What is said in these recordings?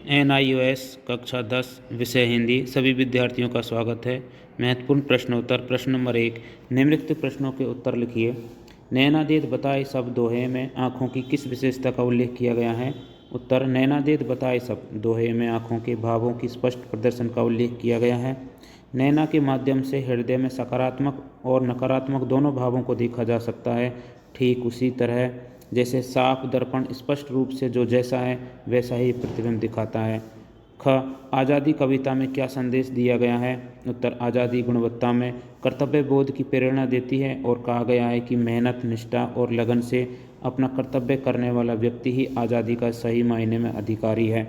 NIOS कक्षा 10 विषय हिंदी सभी विद्यार्थियों का स्वागत है। महत्वपूर्ण प्रश्नोत्तर। प्रश्न नंबर 1, निम्नलिखित प्रश्नों के उत्तर लिखिए। नैनादेव बताए सब दोहे में आँखों की किस विशेषता का उल्लेख किया गया है? उत्तर, नैनादेव बताए सब दोहे में आँखों के भावों की स्पष्ट प्रदर्शन का उल्लेख किया गया है। नैना के माध्यम से हृदय में सकारात्मक और नकारात्मक दोनों भावों को देखा जा सकता है। ठीक उसी तरह जैसे साफ दर्पण स्पष्ट रूप से जो जैसा है वैसा ही प्रतिबिंब दिखाता है। ख, आज़ादी कविता में क्या संदेश दिया गया है? उत्तर, आज़ादी गुणवत्ता में कर्तव्य बोध की प्रेरणा देती है और कहा गया है कि मेहनत, निष्ठा और लगन से अपना कर्तव्य करने वाला व्यक्ति ही आज़ादी का सही मायने में अधिकारी है।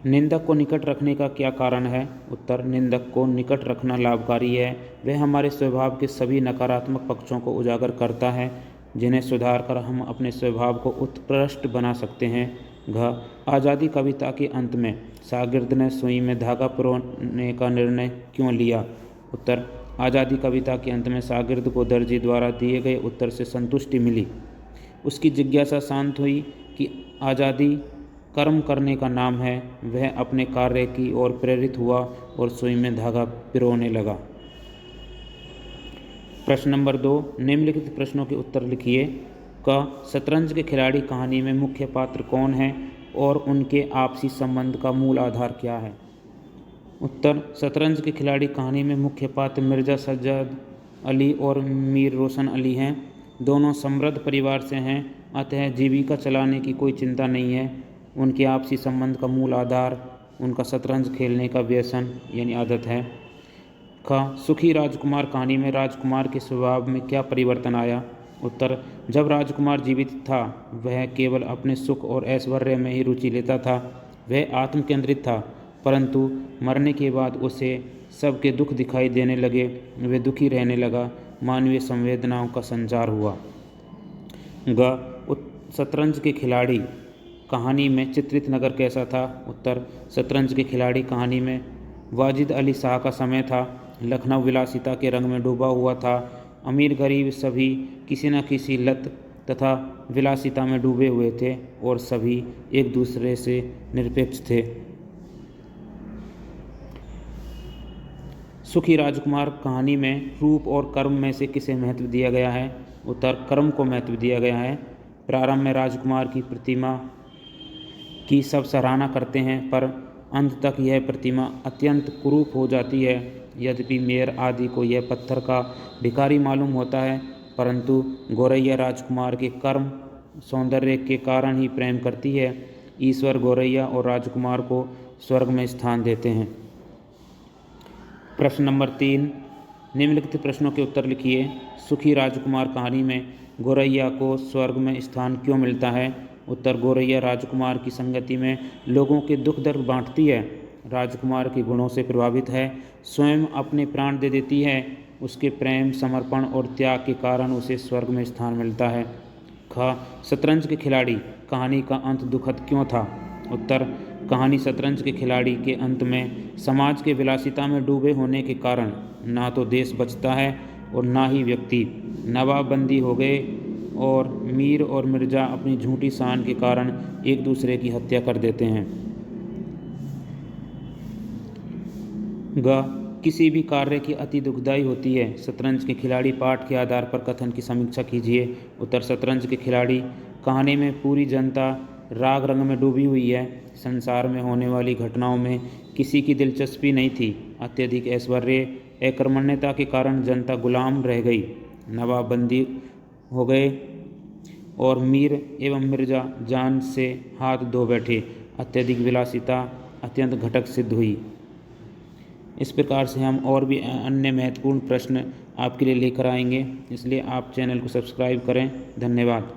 निंदक को निकट रखने का क्या कारण है? उत्तर, निंदक को निकट रखना लाभकारी है। वह हमारे स्वभाव के सभी नकारात्मक पक्षों को उजागर करता है, जिन्हें सुधार कर हम अपने स्वभाव को उत्कृष्ट बना सकते हैं। घ, आज़ादी कविता के अंत में शागिर्द ने सुई में धागा पिरोने का निर्णय क्यों लिया? उत्तर, आज़ादी कविता के अंत में शागिर्द को दर्जी द्वारा दिए गए उत्तर से संतुष्टि मिली। उसकी जिज्ञासा शांत हुई कि आज़ादी कर्म करने का नाम है। वह अपने कार्य की ओर प्रेरित हुआ और सुई में धागा पिरोने लगा। प्रश्न नंबर 2, निम्नलिखित प्रश्नों के उत्तर लिखिए। क, शतरंज के खिलाड़ी कहानी में मुख्य पात्र कौन हैं और उनके आपसी संबंध का मूल आधार क्या है? उत्तर, शतरंज के खिलाड़ी कहानी में मुख्य पात्र मिर्ज़ा सज्जाद अली और मीर रोशन अली हैं। दोनों समृद्ध परिवार से हैं, अतः जीविका चलाने की कोई चिंता नहीं है। उनके आपसी संबंध का मूल आधार उनका शतरंज खेलने का व्यसन यानी आदत है। ख, सुखी राजकुमार कहानी में राजकुमार के स्वभाव में क्या परिवर्तन आया? उत्तर, जब राजकुमार जीवित था वह केवल अपने सुख और ऐश्वर्य में ही रुचि लेता था। वह आत्म केंद्रित था, परंतु मरने के बाद उसे सबके दुख दिखाई देने लगे। वह दुखी रहने लगा। मानवीय संवेदनाओं का संचार हुआ। ग, शतरंज के खिलाड़ी कहानी में चित्रित नगर कैसा था? उत्तर, शतरंज के खिलाड़ी कहानी में वाजिद अली शाह का समय था। लखनऊ विलासिता के रंग में डूबा हुआ था। अमीर गरीब सभी किसी न किसी लत तथा विलासिता में डूबे हुए थे और सभी एक दूसरे से निरपेक्ष थे। सुखी राजकुमार कहानी में रूप और कर्म में से किसे महत्व दिया गया है? उत्तर, कर्म को महत्व दिया गया है। प्रारंभ में राजकुमार की प्रतिमा की सब सराहना करते हैं, पर अंत तक यह प्रतिमा अत्यंत कुरूप हो जाती है। यद्यपि मेयर आदि को यह पत्थर का भिखारी मालूम होता है, परंतु गौरैया राजकुमार के कर्म सौंदर्य के कारण ही प्रेम करती है। ईश्वर गौरैया और राजकुमार को स्वर्ग में स्थान देते हैं। प्रश्न नंबर 3, निम्नलिखित प्रश्नों के उत्तर लिखिए। सुखी राजकुमार कहानी में गौरैया को स्वर्ग में स्थान क्यों मिलता है? उत्तर, गौरैया राजकुमार की संगति में लोगों के दुख दर्द बांटती है। राजकुमार के गुणों से प्रभावित है, स्वयं अपने प्राण दे देती है। उसके प्रेम, समर्पण और त्याग के कारण उसे स्वर्ग में स्थान मिलता है। ख, शतरंज के खिलाड़ी कहानी का अंत दुखद क्यों था? उत्तर, कहानी शतरंज के खिलाड़ी के अंत में समाज के विलासिता में डूबे होने के कारण ना तो देश बचता है और ना ही व्यक्ति। नवाबंदी हो गए और मीर और मिर्ज़ा अपनी झूठी शान के कारण एक दूसरे की हत्या कर देते हैं। ग, किसी भी कार्य की अति दुखदाई होती है। शतरंज के खिलाड़ी पाठ के आधार पर कथन की समीक्षा कीजिए। उत्तर, शतरंज के खिलाड़ी कहानी में पूरी जनता राग रंग में डूबी हुई है। संसार में होने वाली घटनाओं में किसी की दिलचस्पी नहीं थी। अत्यधिक ऐश्वर्य, अकर्मण्यता के कारण जनता गुलाम रह गई। नवाबंदी हो गए और मीर एवं मिर्ज़ा जान से हाथ धो बैठे। अत्यधिक विलासिता अत्यंत घटक सिद्ध हुई। इस प्रकार से हम और भी अन्य महत्वपूर्ण प्रश्न आपके लिए लेकर आएंगे, इसलिए आप चैनल को सब्सक्राइब करें। धन्यवाद।